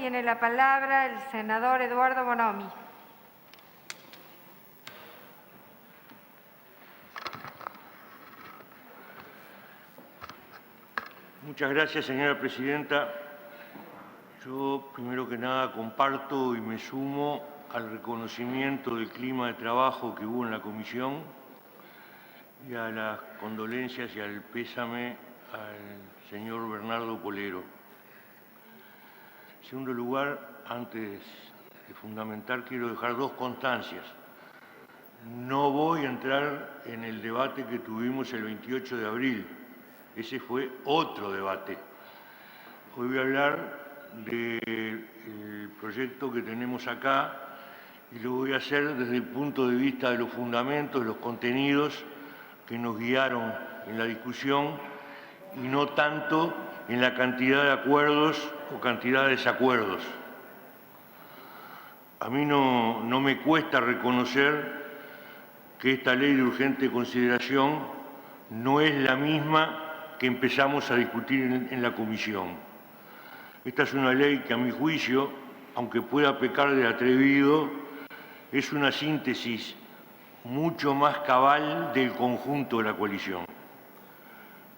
tiene la palabra el senador Eduardo Bonomi. Muchas gracias, señora presidenta. Yo, primero que nada, comparto y me sumo al reconocimiento del clima de trabajo que hubo en la comisión y a las condolencias y al pésame al señor Bernardo Polero. En segundo lugar, antes de fundamentar, quiero dejar dos constancias. No voy a entrar en el debate que tuvimos el 28 de abril. Ese fue otro debate. Hoy voy a hablar del proyecto que tenemos acá y lo voy a hacer desde el punto de vista de los fundamentos, de los contenidos que nos guiaron en la discusión y no tanto en la cantidad de acuerdos o cantidad de desacuerdos. A mí no me cuesta reconocer que esta ley de urgente consideración no es la misma que empezamos a discutir en la comisión. Esta es una ley que, a mi juicio, aunque pueda pecar de atrevido, es una síntesis mucho más cabal del conjunto de la coalición.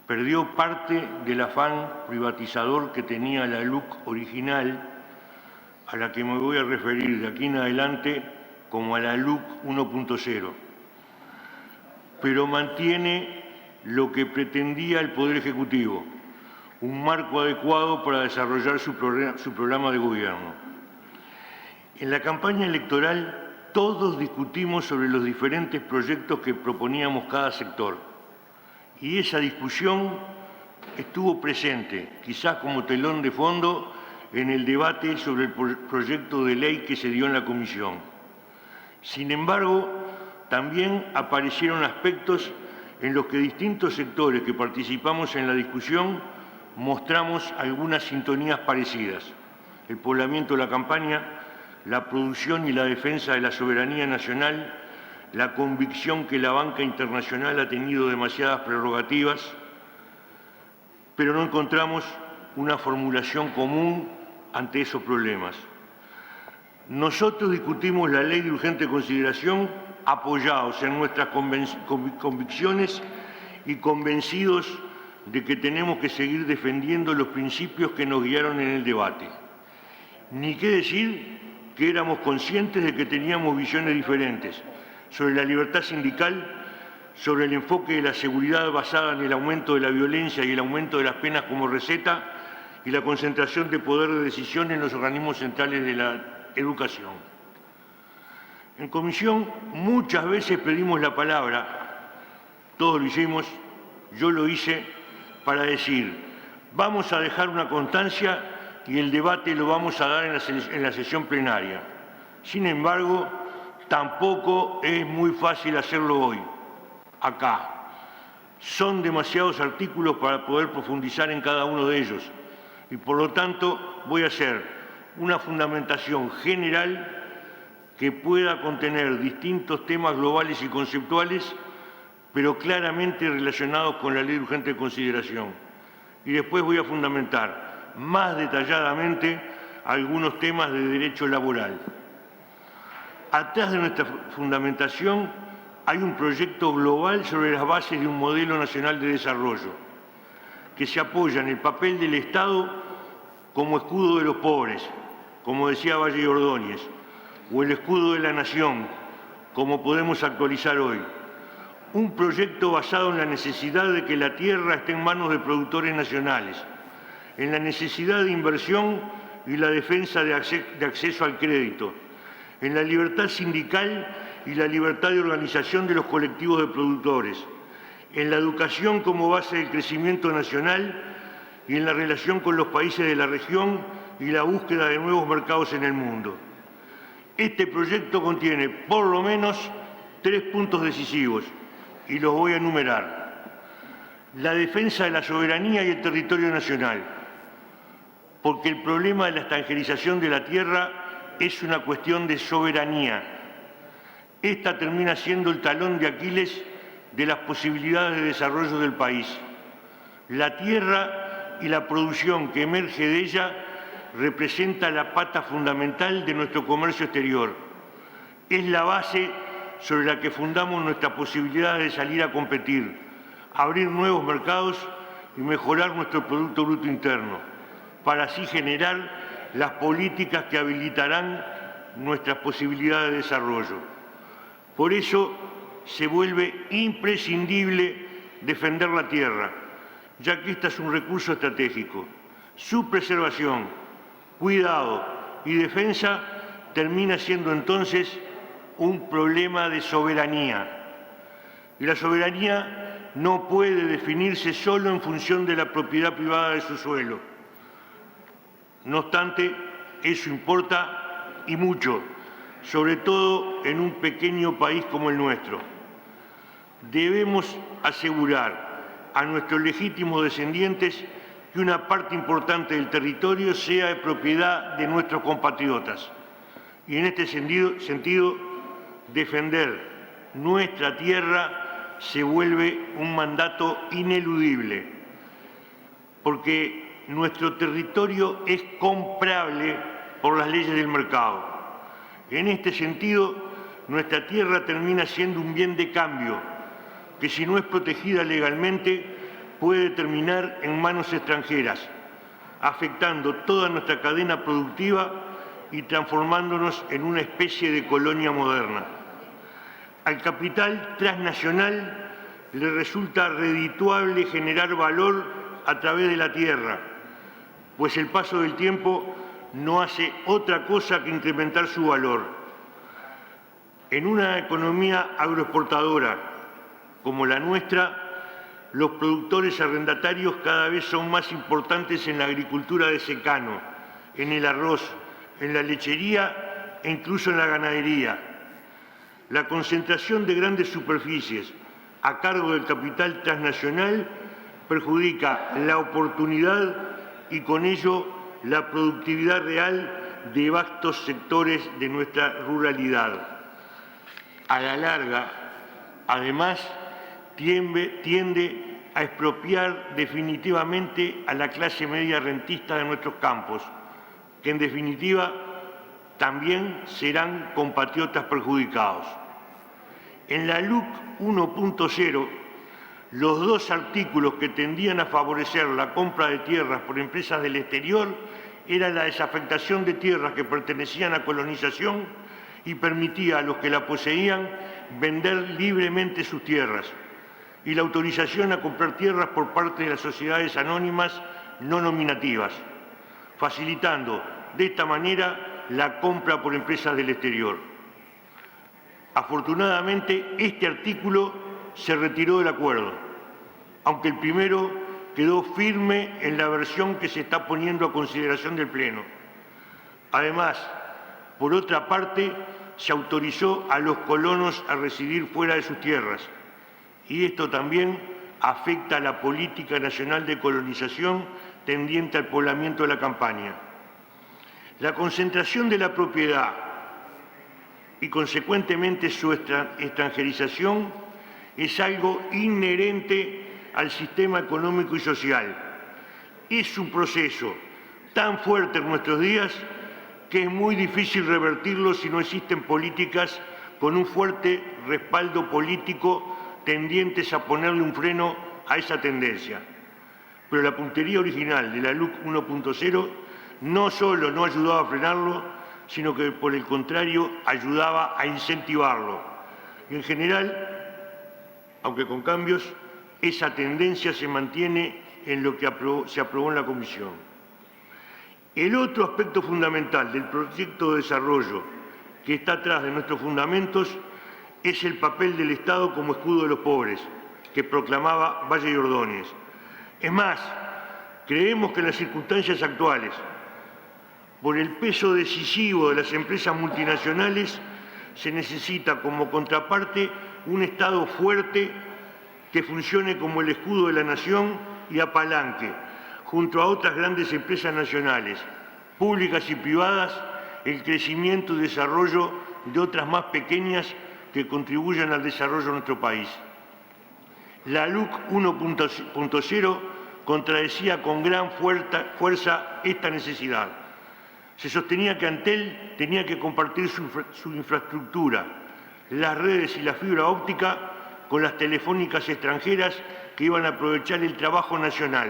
Perdió parte del afán privatizador que tenía la LUC original, a la que me voy a referir de aquí en adelante como a la LUC 1.0, pero mantiene lo que pretendía el Poder Ejecutivo, un marco adecuado para desarrollar su programa de gobierno. En la campaña electoral todos discutimos sobre los diferentes proyectos que proponíamos cada sector y esa discusión estuvo presente, quizás como telón de fondo, en el debate sobre el proyecto de ley que se dio en la comisión. Sin embargo, también aparecieron aspectos en los que distintos sectores que participamos en la discusión mostramos algunas sintonías parecidas: el poblamiento de la campaña, la producción y la defensa de la soberanía nacional, la convicción que la banca internacional ha tenido demasiadas prerrogativas, pero no encontramos una formulación común ante esos problemas. Nosotros discutimos la ley de urgente consideración apoyados en nuestras convicciones y convencidos de que tenemos que seguir defendiendo los principios que nos guiaron en el debate. Ni qué decir que éramos conscientes de que teníamos visiones diferentes sobre la libertad sindical, sobre el enfoque de la seguridad basada en el aumento de la violencia y el aumento de las penas como receta y la concentración de poder de decisión en los organismos centrales de la educación. En comisión muchas veces pedimos la palabra, todos lo hicimos, yo lo hice, para decir: vamos a dejar una constancia y el debate lo vamos a dar en la sesión plenaria. Sin embargo, tampoco es muy fácil hacerlo hoy, acá. Son demasiados artículos para poder profundizar en cada uno de ellos y, por lo tanto, voy a hacer una fundamentación general que pueda contener distintos temas globales y conceptuales, pero claramente relacionados con la ley de urgente consideración. Y después voy a fundamentar más detalladamente algunos temas de derecho laboral. Atrás de nuestra fundamentación hay un proyecto global sobre las bases de un modelo nacional de desarrollo, que se apoya en el papel del Estado como escudo de los pobres, como decía Valle y Ordóñez, o el escudo de la nación, como podemos actualizar hoy. Un proyecto basado en la necesidad de que la tierra esté en manos de productores nacionales, en la necesidad de inversión y la defensa de acceso al crédito, en la libertad sindical y la libertad de organización de los colectivos de productores, en la educación como base del crecimiento nacional y en la relación con los países de la región y la búsqueda de nuevos mercados en el mundo. Este proyecto contiene por lo menos 3 puntos decisivos y los voy a enumerar. La defensa de la soberanía y el territorio nacional, porque el problema de la extranjerización de la tierra es una cuestión de soberanía. Esta termina siendo el talón de Aquiles de las posibilidades de desarrollo del país. La tierra y la producción que emerge de ella representa la pata fundamental de nuestro comercio exterior. Es la base sobre la que fundamos nuestra posibilidad de salir a competir, abrir nuevos mercados y mejorar nuestro Producto Bruto Interno, para así generar las políticas que habilitarán nuestras posibilidades de desarrollo. Por eso se vuelve imprescindible defender la tierra, ya que esta es un recurso estratégico. Su preservación, cuidado y defensa termina siendo entonces un problema de soberanía. Y la soberanía no puede definirse solo en función de la propiedad privada de su suelo. No obstante, eso importa y mucho, sobre todo en un pequeño país como el nuestro. Debemos asegurar a nuestros legítimos descendientes que una parte importante del territorio sea de propiedad de nuestros compatriotas. Y en este sentido, defender nuestra tierra se vuelve un mandato ineludible, porque nuestro territorio es comprable por las leyes del mercado. En este sentido, nuestra tierra termina siendo un bien de cambio, que si no es protegida legalmente, puede terminar en manos extranjeras, afectando toda nuestra cadena productiva y transformándonos en una especie de colonia moderna. Al capital transnacional le resulta redituable generar valor a través de la tierra, pues el paso del tiempo no hace otra cosa que incrementar su valor. En una economía agroexportadora como la nuestra, los productores arrendatarios cada vez son más importantes en la agricultura de secano, en el arroz, en la lechería e incluso en la ganadería. La concentración de grandes superficies a cargo del capital transnacional perjudica la oportunidad y con ello la productividad real de vastos sectores de nuestra ruralidad. A la larga, además, tiende a expropiar definitivamente a la clase media rentista de nuestros campos, que en definitiva también serán compatriotas perjudicados. En la LUC 1.0, los dos artículos que tendían a favorecer la compra de tierras por empresas del exterior eran la desafectación de tierras que pertenecían a colonización y permitía a los que la poseían vender libremente sus tierras, y la autorización a comprar tierras por parte de las sociedades anónimas no nominativas, facilitando de esta manera la compra por empresas del exterior. Afortunadamente, este artículo se retiró del acuerdo, aunque el primero quedó firme en la versión que se está poniendo a consideración del Pleno. Además, por otra parte, se autorizó a los colonos a residir fuera de sus tierras, y esto también afecta a la política nacional de colonización tendiente al poblamiento de la campaña. La concentración de la propiedad y, consecuentemente, su extranjerización es algo inherente al sistema económico y social. Es un proceso tan fuerte en nuestros días que es muy difícil revertirlo si no existen políticas con un fuerte respaldo político tendientes a ponerle un freno a esa tendencia. Pero la puntería original de la LUC 1.0 no solo no ayudaba a frenarlo, sino que por el contrario ayudaba a incentivarlo. Y en general, aunque con cambios, esa tendencia se mantiene en lo que se aprobó en la Comisión. El otro aspecto fundamental del proyecto de desarrollo que está atrás de nuestros fundamentos es el papel del Estado como escudo de los pobres, que proclamaba Valle y Ordóñez. Es más, creemos que en las circunstancias actuales, por el peso decisivo de las empresas multinacionales, se necesita como contraparte un Estado fuerte que funcione como el escudo de la nación y apalanque, junto a otras grandes empresas nacionales, públicas y privadas, el crecimiento y desarrollo de otras más pequeñas que contribuyan al desarrollo de nuestro país. La LUC 1.0 contradecía con gran fuerza esta necesidad, Se sostenía que Antel tenía que compartir su infraestructura, las redes y la fibra óptica con las telefónicas extranjeras que iban a aprovechar el trabajo nacional,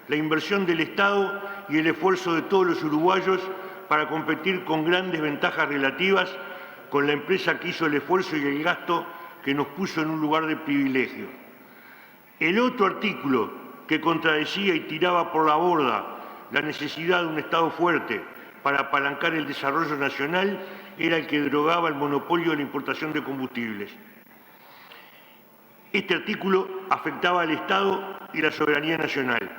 la inversión del Estado y el esfuerzo de todos los uruguayos para competir con grandes ventajas relativas con la empresa que hizo el esfuerzo y el gasto que nos puso en un lugar de privilegio. El otro artículo que contradecía y tiraba por la borda la necesidad de un Estado fuerte para apalancar el desarrollo nacional era el que derogaba el monopolio de la importación de combustibles. Este artículo afectaba al Estado y la soberanía nacional,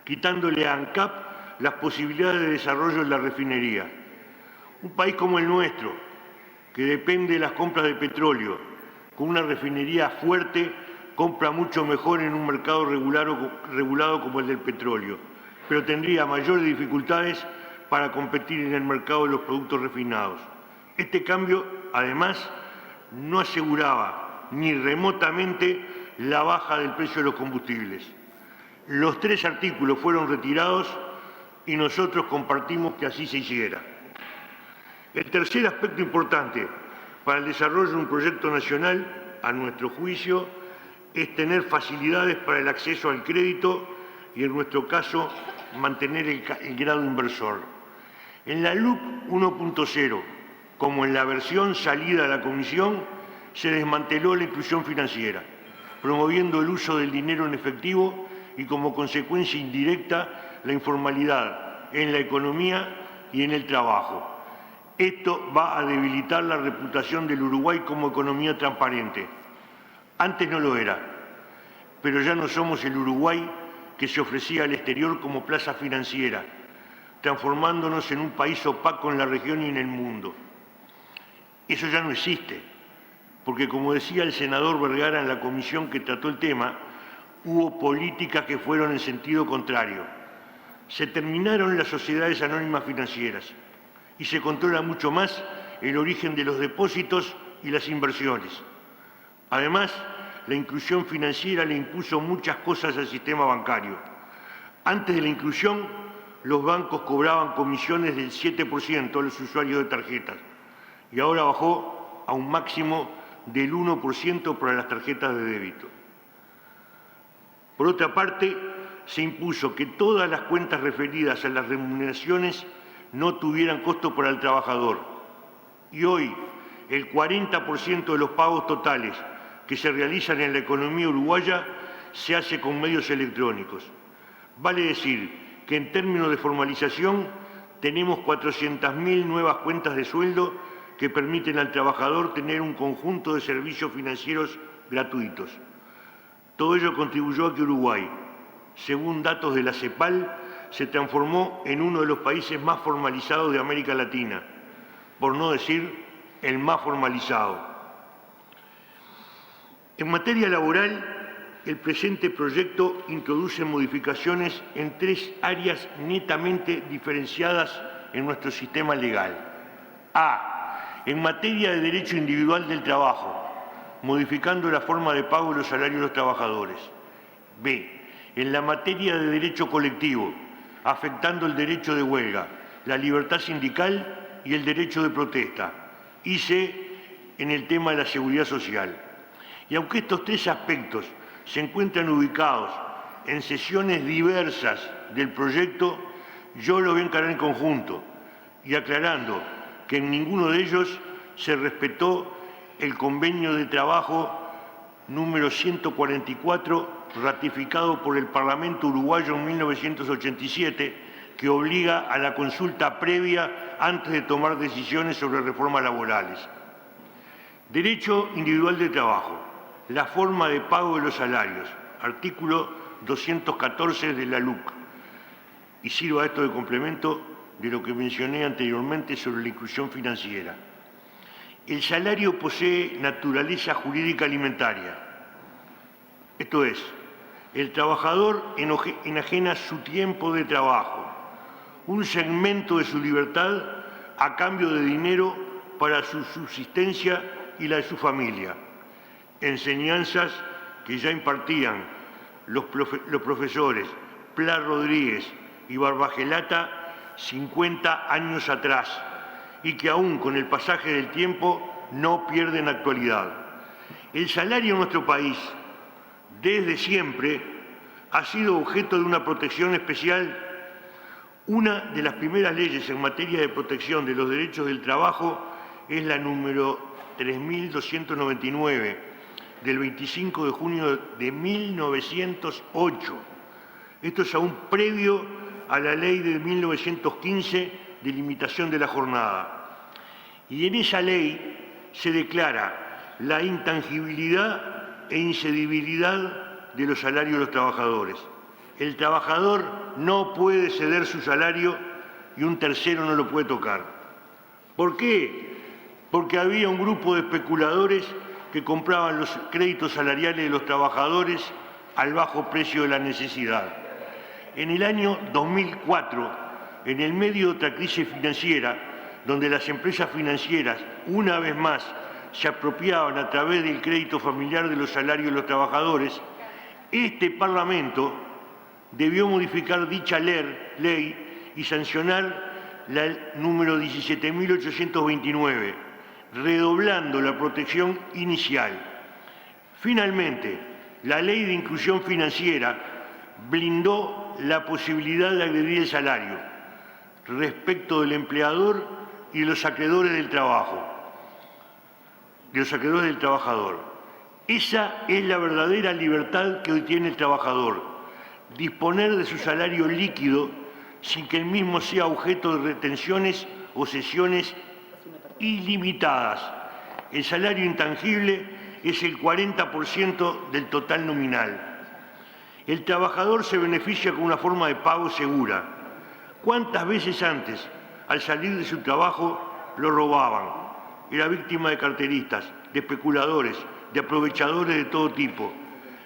quitándole a ANCAP las posibilidades de desarrollo de la refinería. Un país como el nuestro, que depende de las compras de petróleo, con una refinería fuerte, compra mucho mejor en un mercado regulado como el del petróleo, pero tendría mayores dificultades para competir en el mercado de los productos refinados. Este cambio, además, no aseguraba ni remotamente la baja del precio de los combustibles. Los 3 artículos fueron retirados y nosotros compartimos que así se hiciera. El tercer aspecto importante para el desarrollo de un proyecto nacional, a nuestro juicio, es tener facilidades para el acceso al crédito y, en nuestro caso, mantener el grado inversor. En la LUC 1.0, como en la versión salida de la Comisión, se desmanteló la inclusión financiera, promoviendo el uso del dinero en efectivo y, como consecuencia indirecta, la informalidad en la economía y en el trabajo. Esto va a debilitar la reputación del Uruguay como economía transparente. Antes no lo era, pero ya no somos el Uruguay que se ofrecía al exterior como plaza financiera, transformándonos en un país opaco en la región y en el mundo. Eso ya no existe, porque, como decía el senador Vergara en la comisión que trató el tema, hubo políticas que fueron en sentido contrario. Se terminaron las sociedades anónimas financieras y se controla mucho más el origen de los depósitos y las inversiones. Además, la inclusión financiera le impuso muchas cosas al sistema bancario. Antes de la inclusión, los bancos cobraban comisiones del 7% a los usuarios de tarjetas y ahora bajó a un máximo del 1% para las tarjetas de débito. Por otra parte, se impuso que todas las cuentas referidas a las remuneraciones no tuvieran costo para el trabajador. Y hoy, el 40% de los pagos totales que se realizan en la economía uruguaya se hace con medios electrónicos. Vale decir que, en términos de formalización, tenemos 400.000 nuevas cuentas de sueldo que permiten al trabajador tener un conjunto de servicios financieros gratuitos. Todo ello contribuyó a que Uruguay, según datos de la CEPAL, se transformó en uno de los países más formalizados de América Latina, por no decir el más formalizado. En materia laboral, el presente proyecto introduce modificaciones en 3 áreas netamente diferenciadas en nuestro sistema legal. A. En materia de derecho individual del trabajo, modificando la forma de pago de los salarios de los trabajadores. B. En la materia de derecho colectivo, afectando el derecho de huelga, la libertad sindical y el derecho de protesta. Y C. En el tema de la seguridad social. Y aunque estos 3 aspectos se encuentran ubicados en sesiones diversas del proyecto, yo lo voy a encarar en conjunto y aclarando que en ninguno de ellos se respetó el convenio de trabajo número 144, ratificado por el Parlamento uruguayo en 1987, que obliga a la consulta previa antes de tomar decisiones sobre reformas laborales. Derecho individual de trabajo, la forma de pago de los salarios, artículo 214 de la LUC. Y sirva esto de complemento de lo que mencioné anteriormente sobre la inclusión financiera. El salario posee naturaleza jurídica alimentaria. Esto es, el trabajador enajena su tiempo de trabajo, un segmento de su libertad a cambio de dinero para su subsistencia y la de su familia. Enseñanzas que ya impartían los profesores Pla Rodríguez y Barbagelata 50 años atrás y que aún con el pasaje del tiempo no pierden actualidad. El salario en nuestro país, desde siempre, ha sido objeto de una protección especial. Una de las primeras leyes en materia de protección de los derechos del trabajo es la número 3299 del 25 de junio de 1908. Esto es aún previo a la ley de 1915 de limitación de la jornada. Y en esa ley se declara la intangibilidad e incedibilidad de los salarios de los trabajadores. El trabajador no puede ceder su salario y un tercero no lo puede tocar. ¿Por qué? Porque había un grupo de especuladores que compraban los créditos salariales de los trabajadores al bajo precio de la necesidad. En el año 2004, en el medio de otra crisis financiera, donde las empresas financieras, una vez más, se apropiaban a través del crédito familiar de los salarios de los trabajadores, este Parlamento debió modificar dicha ley y sancionar la número 17.829, redoblando la protección inicial. Finalmente, la Ley de Inclusión Financiera blindó la posibilidad de agredir el salario respecto del empleador y de los acreedores del trabajo, de los acreedores del trabajador. Esa es la verdadera libertad que hoy tiene el trabajador: disponer de su salario líquido sin que el mismo sea objeto de retenciones o cesiones ilimitadas. El salario intangible es el 40% del total nominal. El trabajador se beneficia con una forma de pago segura. ¿Cuántas veces antes, al salir de su trabajo, lo robaban? Era víctima de carteristas, de especuladores, de aprovechadores de todo tipo.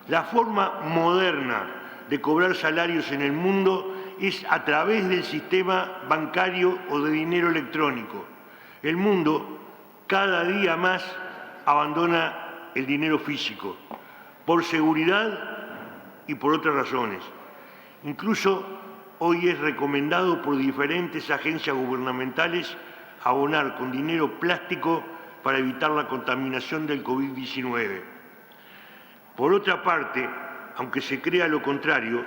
La forma moderna de cobrar salarios en el mundo es a través del sistema bancario o de dinero electrónico. El mundo cada día más abandona el dinero físico, por seguridad y por otras razones. Incluso hoy es recomendado por diferentes agencias gubernamentales abonar con dinero plástico para evitar la contaminación del COVID-19. Por otra parte, aunque se crea lo contrario,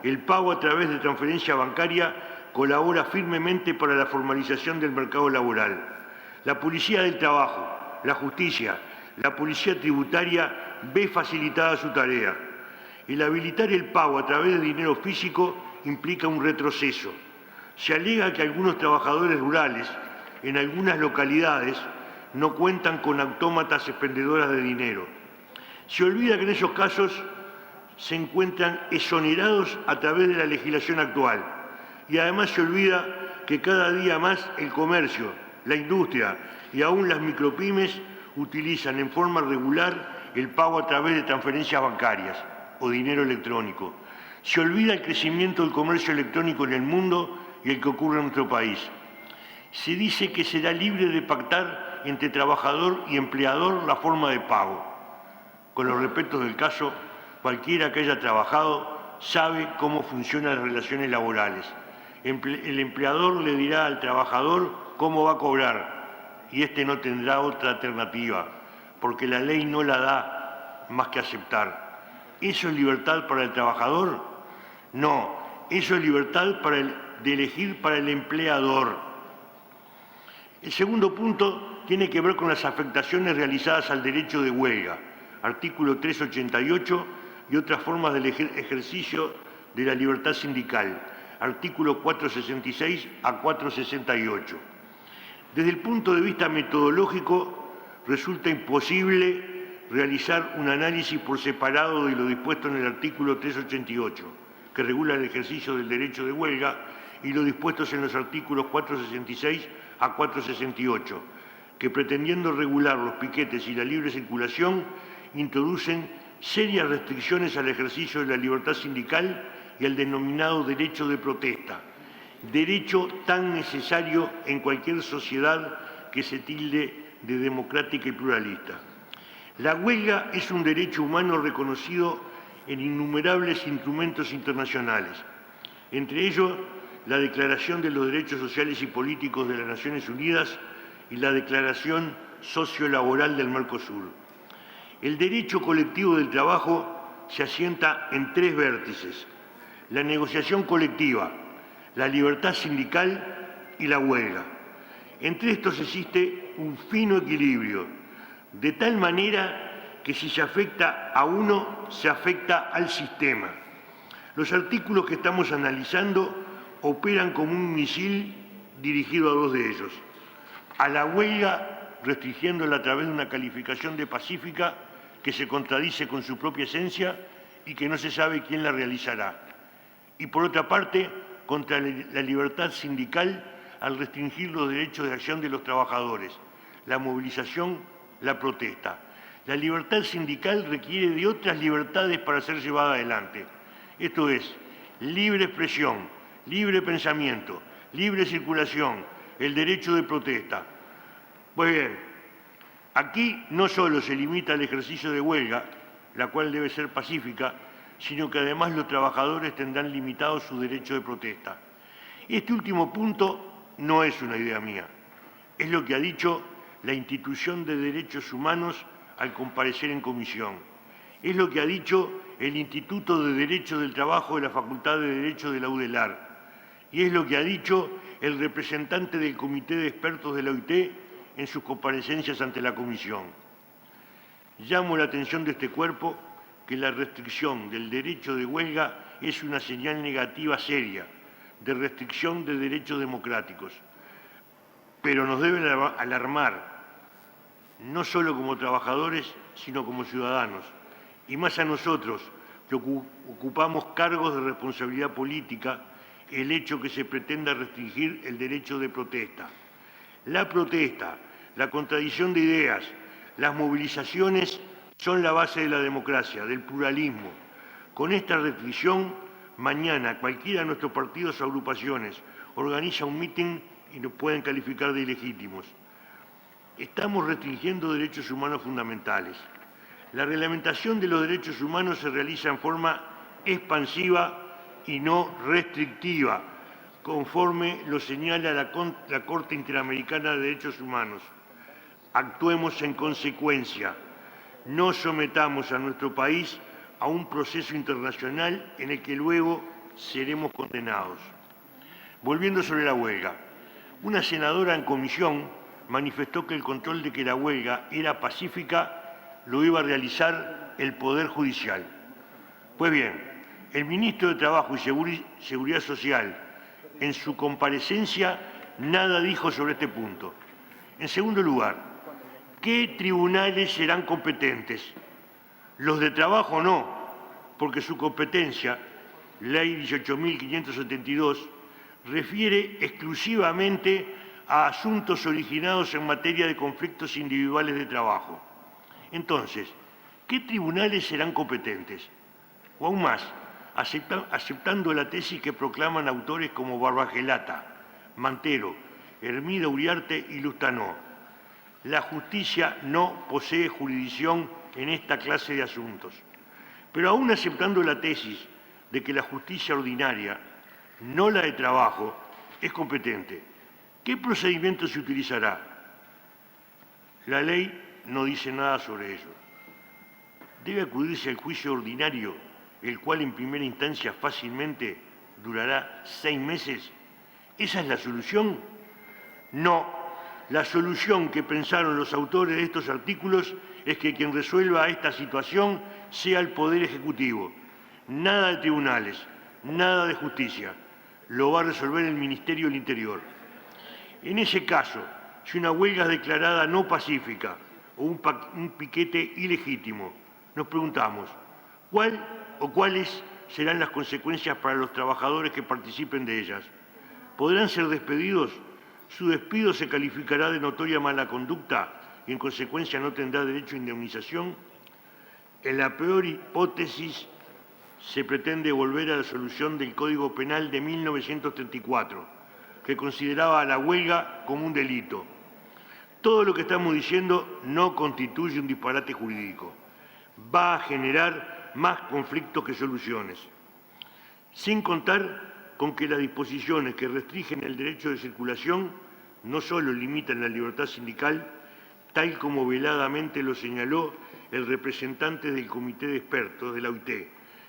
el pago a través de transferencia bancaria colabora firmemente para la formalización del mercado laboral. La Policía del Trabajo, la Justicia, la Policía Tributaria ve facilitada su tarea. El habilitar el pago a través de dinero físico implica un retroceso. Se alega que algunos trabajadores rurales, en algunas localidades, no cuentan con autómatas expendedoras de dinero. Se olvida que en esos casos se encuentran exonerados a través de la legislación actual. Y además se olvida que cada día más el comercio, la industria y aún las micropymes utilizan en forma regular el pago a través de transferencias bancarias o dinero electrónico. Se olvida el crecimiento del comercio electrónico en el mundo y el que ocurre en nuestro país. Se dice que será libre de pactar entre trabajador y empleador la forma de pago. Con los respetos del caso, cualquiera que haya trabajado sabe cómo funcionan las relaciones laborales. El empleador le dirá al trabajador cómo va a cobrar y éste no tendrá otra alternativa, porque la ley no la da más que aceptar. ¿Eso es libertad para el trabajador? No, eso es libertad de elegir para el empleador. El segundo punto tiene que ver con las afectaciones realizadas al derecho de huelga, artículo 388, y otras formas del ejercicio de la libertad sindical, artículo 466 a 468. Desde el punto de vista metodológico, resulta imposible realizar un análisis por separado de lo dispuesto en el artículo 388, que regula el ejercicio del derecho de huelga, y lo dispuestos en los artículos 466 a 468, que pretendiendo regular los piquetes y la libre circulación, introducen serias restricciones al ejercicio de la libertad sindical y al denominado derecho de protesta, derecho tan necesario en cualquier sociedad que se tilde de democrática y pluralista. La huelga es un derecho humano reconocido en innumerables instrumentos internacionales, entre ellos la Declaración de los Derechos Sociales y Políticos de las Naciones Unidas y la Declaración Sociolaboral del Mercosur. El derecho colectivo del trabajo se asienta en tres vértices: la negociación colectiva, la libertad sindical y la huelga. Entre estos existe un fino equilibrio, de tal manera que si se afecta a uno, se afecta al sistema. Los artículos que estamos analizando operan como un misil dirigido a dos de ellos: a la huelga, restringiéndola a través de una calificación de pacífica que se contradice con su propia esencia y que no se sabe quién la realizará; y por otra parte, contra la libertad sindical al restringir los derechos de acción de los trabajadores, la movilización, la protesta. La libertad sindical requiere de otras libertades para ser llevada adelante. Esto es, libre expresión, libre pensamiento, libre circulación, el derecho de protesta. Pues bien, aquí no solo se limita el ejercicio de huelga, la cual debe ser pacífica, sino que además los trabajadores tendrán limitado su derecho de protesta. Este último punto no es una idea mía, es lo que ha dicho la Institución de Derechos Humanos al comparecer en comisión. Es lo que ha dicho el Instituto de Derecho del Trabajo de la Facultad de Derecho de la UDELAR. Y es lo que ha dicho el representante del Comité de Expertos de la OIT en sus comparecencias ante la comisión. Llamo la atención de este cuerpo que la restricción del derecho de huelga es una señal negativa seria de restricción de derechos democráticos, pero nos debe alarmar, no solo como trabajadores, sino como ciudadanos, y más a nosotros, que ocupamos cargos de responsabilidad política, el hecho que se pretenda restringir el derecho de protesta. La protesta, la contradicción de ideas, las movilizaciones son la base de la democracia, del pluralismo. Con esta restricción, mañana cualquiera de nuestros partidos o agrupaciones organiza un mitin y nos pueden calificar de ilegítimos. Estamos restringiendo derechos humanos fundamentales. La reglamentación de los derechos humanos se realiza en forma expansiva y no restrictiva, conforme lo señala la Corte Interamericana de Derechos Humanos. Actuemos en consecuencia. No sometamos a nuestro país a un proceso internacional en el que luego seremos condenados. Volviendo sobre la huelga, una senadora en comisión manifestó que el control de que la huelga era pacífica lo iba a realizar el Poder Judicial. Pues bien, el ministro de Trabajo y Seguridad Social, en su comparecencia, nada dijo sobre este punto. En segundo lugar, ¿qué tribunales serán competentes? Los de trabajo no, porque su competencia, Ley 18.572, refiere exclusivamente a asuntos originados en materia de conflictos individuales de trabajo. Entonces, ¿qué tribunales serán competentes? O aún más, aceptando la tesis que proclaman autores como Barbagelata, Mantero, Hermida Uriarte y Lustanó: la justicia no posee jurisdicción en esta clase de asuntos. Pero aún aceptando la tesis de que la justicia ordinaria, no la de trabajo, es competente, ¿qué procedimiento se utilizará? La ley no dice nada sobre ello. ¿Debe acudirse al juicio ordinario, el cual en primera instancia fácilmente durará 6 meses? ¿Esa es la solución? No. La solución que pensaron los autores de estos artículos es que quien resuelva esta situación sea el Poder Ejecutivo. Nada de tribunales, nada de justicia. Lo va a resolver el Ministerio del Interior. En ese caso, si una huelga es declarada no pacífica o un piquete ilegítimo, nos preguntamos, ¿cuál o cuáles serán las consecuencias para los trabajadores que participen de ellas? ¿Podrán ser despedidos? ¿Su despido se calificará de notoria mala conducta y en consecuencia no tendrá derecho a indemnización? En la peor hipótesis, se pretende volver a la solución del Código Penal de 1934, que consideraba a la huelga como un delito. Todo lo que estamos diciendo no constituye un disparate jurídico. Va a generar más conflictos que soluciones. Sin contar con que las disposiciones que restringen el derecho de circulación no solo limitan la libertad sindical, tal como veladamente lo señaló el representante del Comité de Expertos de la OIT,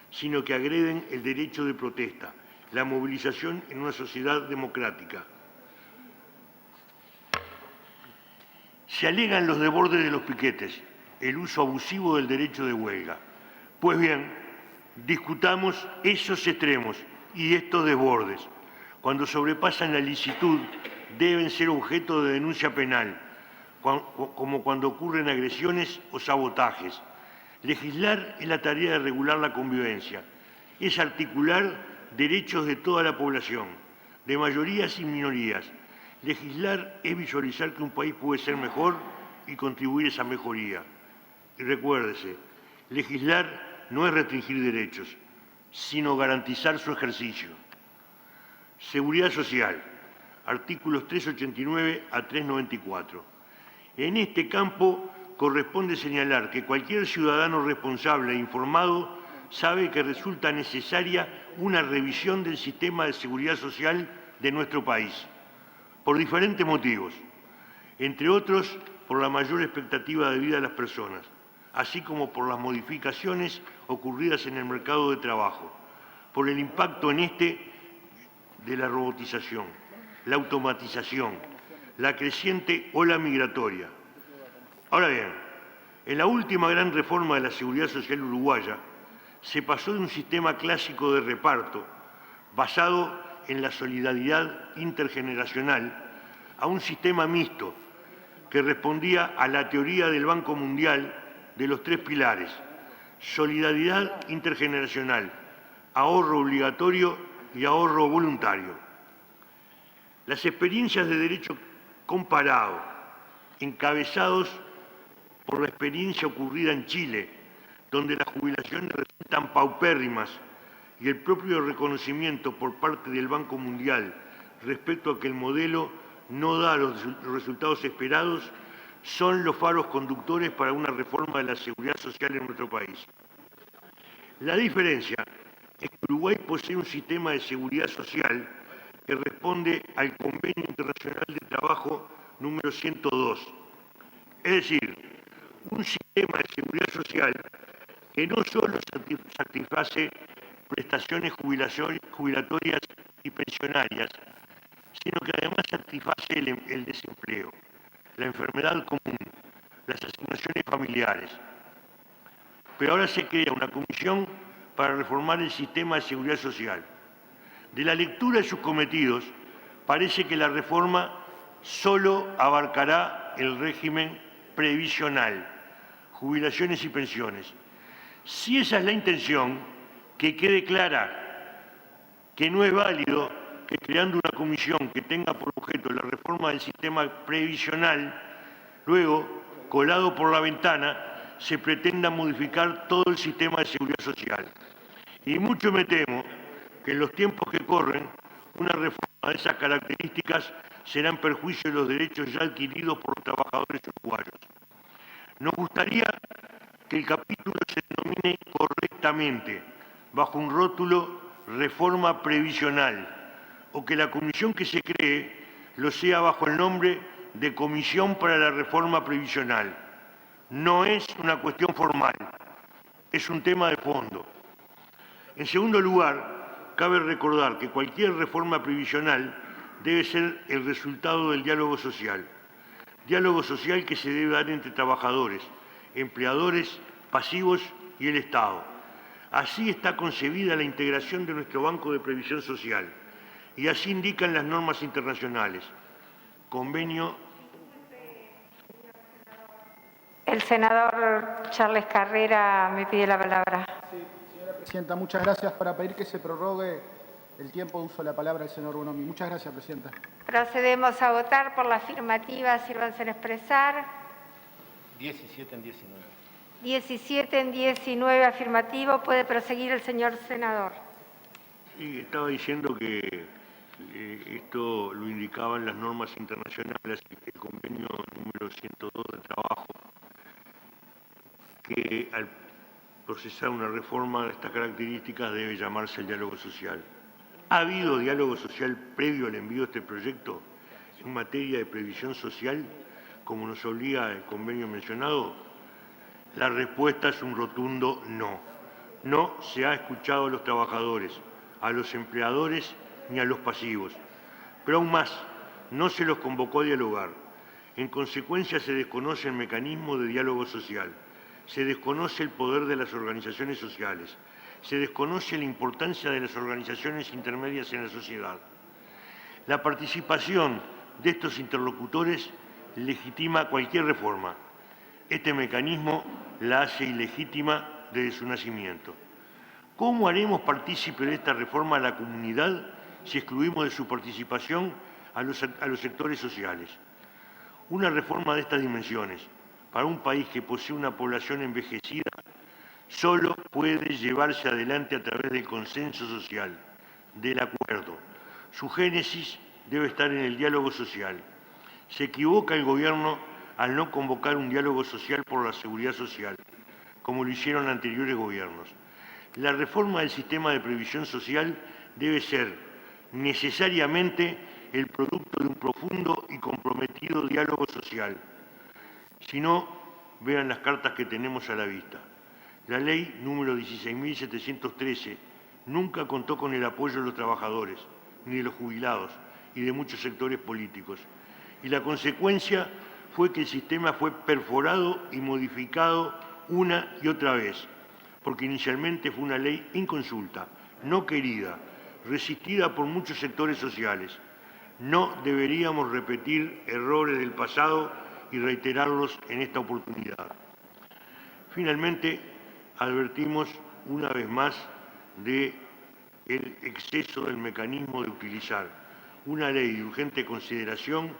sino que agreden el derecho de protesta, la movilización en una sociedad democrática. Se alegan los desbordes de los piquetes, el uso abusivo del derecho de huelga. Pues bien, discutamos esos extremos y estos desbordes. Cuando sobrepasan la licitud, deben ser objeto de denuncia penal, como cuando ocurren agresiones o sabotajes. Legislar es la tarea de regular la convivencia, es articular derechos de toda la población, de mayorías y minorías. Legislar es visualizar que un país puede ser mejor y contribuir a esa mejoría. Y recuérdese, legislar no es restringir derechos, sino garantizar su ejercicio. Seguridad social, artículos 389 a 394. En este campo corresponde señalar que cualquier ciudadano responsable e informado sabe que resulta necesaria una revisión del sistema de seguridad social de nuestro país, por diferentes motivos, entre otros por la mayor expectativa de vida de las personas, así como por las modificaciones ocurridas en el mercado de trabajo, por el impacto en este de la robotización, la automatización, la creciente ola migratoria. Ahora bien, en la última gran reforma de la seguridad social uruguaya, se pasó de un sistema clásico de reparto, basado en la solidaridad intergeneracional, a un sistema mixto que respondía a la teoría del Banco Mundial de los 3 pilares: solidaridad intergeneracional, ahorro obligatorio y ahorro voluntario. Las experiencias de derecho comparado, encabezados por la experiencia ocurrida en Chile, donde las jubilaciones resultan paupérrimas, y el propio reconocimiento por parte del Banco Mundial respecto a que el modelo no da los resultados esperados, son los faros conductores para una reforma de la seguridad social en nuestro país. La diferencia es que Uruguay posee un sistema de seguridad social que responde al Convenio Internacional de Trabajo número 102, es decir, un sistema de seguridad social que no solo satisface prestaciones jubilatorias y pensionarias, sino que además satisface el desempleo, la enfermedad común, las asignaciones familiares. Pero ahora se crea una comisión para reformar el sistema de seguridad social. De la lectura de sus cometidos, parece que la reforma solo abarcará el régimen previsional, jubilaciones y pensiones. Si esa es la intención, que quede clara que no es válido que creando una comisión que tenga por objeto la reforma del sistema previsional, luego, colado por la ventana, se pretenda modificar todo el sistema de seguridad social. Y mucho me temo que en los tiempos que corren, una reforma de esas características será en perjuicio de los derechos ya adquiridos por los trabajadores uruguayos. Nos gustaría que el capítulo se denomine correctamente, bajo un rótulo reforma previsional, o que la comisión que se cree lo sea bajo el nombre de Comisión para la Reforma Previsional. No es una cuestión formal, es un tema de fondo. En segundo lugar, cabe recordar que cualquier reforma previsional debe ser el resultado del diálogo social que se debe dar entre trabajadores, empleadores, pasivos y el Estado. Así está concebida la integración de nuestro Banco de Previsión Social y así indican las normas internacionales. Convenio. El senador Charles Carrera me pide la palabra. Sí, señora presidenta, muchas gracias. Para pedir que se prorrogue el tiempo de uso de la palabra del senador Bonomi. Muchas gracias, presidenta. Procedemos a votar por la afirmativa. Sírvanse en expresar. 17 en 19. 17 en 19 afirmativo. Puede proseguir el señor senador. Sí, estaba diciendo que esto lo indicaban las normas internacionales, el convenio número 102 de trabajo, que al procesar una reforma de estas características debe llamarse el diálogo social. ¿Ha habido diálogo social previo al envío de este proyecto en materia de previsión social, como nos obliga el convenio mencionado? La respuesta es un rotundo no. No se ha escuchado a los trabajadores, a los empleadores ni a los pasivos. Pero aún más, no se los convocó a dialogar. En consecuencia, se desconoce el mecanismo de diálogo social, se desconoce el poder de las organizaciones sociales, se desconoce la importancia de las organizaciones intermedias en la sociedad. La participación de estos interlocutores legitima cualquier reforma. Este mecanismo la hace ilegítima desde su nacimiento. ¿Cómo haremos partícipe de esta reforma a la comunidad si excluimos de su participación a los sectores sociales? Una reforma de estas dimensiones, para un país que posee una población envejecida, solo puede llevarse adelante a través del consenso social, del acuerdo. Su génesis debe estar en el diálogo social. Se equivoca el Gobierno al no convocar un diálogo social por la seguridad social, como lo hicieron anteriores gobiernos. La reforma del sistema de previsión social debe ser necesariamente el producto de un profundo y comprometido diálogo social. Si no, vean las cartas que tenemos a la vista. La ley número 16.713 nunca contó con el apoyo de los trabajadores, ni de los jubilados, y de muchos sectores políticos. Y la consecuencia fue que el sistema fue perforado y modificado una y otra vez, porque inicialmente fue una ley inconsulta, no querida, resistida por muchos sectores sociales. No deberíamos repetir errores del pasado y reiterarlos en esta oportunidad. Finalmente, advertimos una vez más del exceso del mecanismo de utilizar una ley de urgente consideración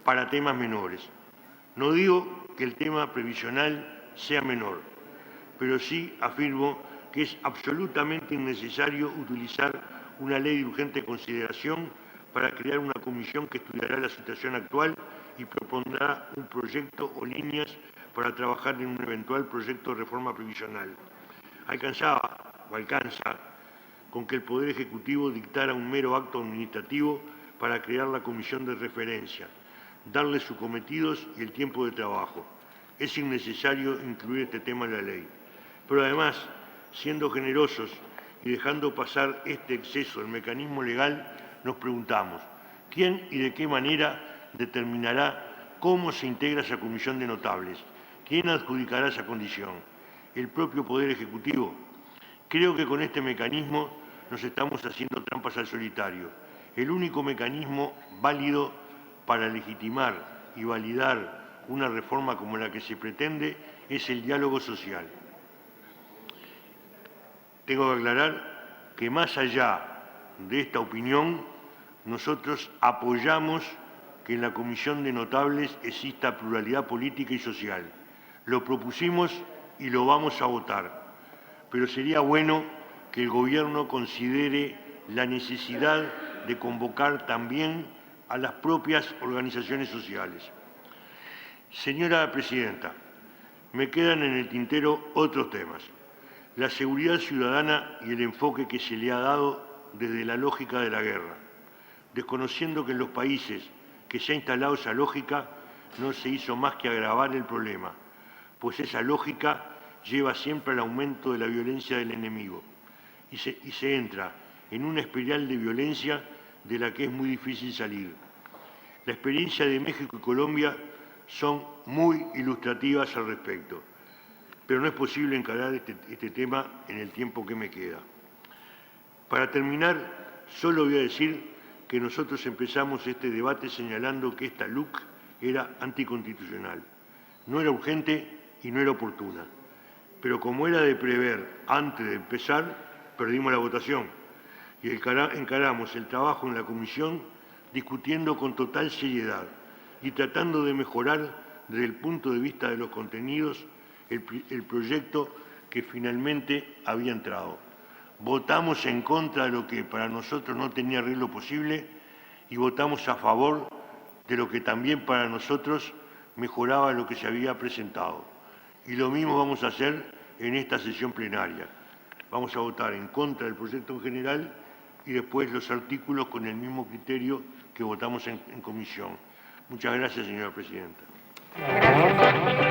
para temas menores. No digo que el tema previsional sea menor, pero sí afirmo que es absolutamente innecesario utilizar una ley de urgente consideración para crear una comisión que estudiará la situación actual y propondrá un proyecto o líneas para trabajar en un eventual proyecto de reforma previsional. Alcanza con que el Poder Ejecutivo dictara un mero acto administrativo para crear la comisión de referencia, darle sus cometidos y el tiempo de trabajo. Es innecesario incluir este tema en la ley. Pero además, siendo generosos y dejando pasar este exceso del mecanismo legal, nos preguntamos, ¿quién y de qué manera determinará cómo se integra esa comisión de notables? ¿Quién adjudicará esa condición? ¿El propio Poder Ejecutivo? Creo que con este mecanismo nos estamos haciendo trampas al solitario. El único mecanismo válido para legitimar y validar una reforma como la que se pretende es el diálogo social. Tengo que aclarar que más allá de esta opinión, nosotros apoyamos que en la Comisión de Notables exista pluralidad política y social. Lo propusimos y lo vamos a votar. Pero sería bueno que el Gobierno considere la necesidad de convocar también a las propias organizaciones sociales. Señora Presidenta, me quedan en el tintero otros temas. La seguridad ciudadana y el enfoque que se le ha dado desde la lógica de la guerra, desconociendo que en los países que se ha instalado esa lógica no se hizo más que agravar el problema, pues esa lógica lleva siempre al aumento de la violencia del enemigo y se entra en una espiral de violencia de la que es muy difícil salir. La experiencia de México y Colombia son muy ilustrativas al respecto, pero no es posible encarar este tema en el tiempo que me queda. Para terminar, solo voy a decir que nosotros empezamos este debate señalando que esta LUC era anticonstitucional. No era urgente y no era oportuna. Pero como era de prever antes de empezar, perdimos la votación y encaramos el trabajo en la comisión discutiendo con total seriedad y tratando de mejorar desde el punto de vista de los contenidos el proyecto que finalmente había entrado. Votamos en contra de lo que para nosotros no tenía arreglo posible y votamos a favor de lo que también para nosotros mejoraba lo que se había presentado. Y lo mismo vamos a hacer en esta sesión plenaria. Vamos a votar en contra del proyecto en general y después los artículos con el mismo criterio que votamos en comisión. Muchas gracias, señora presidenta. Gracias.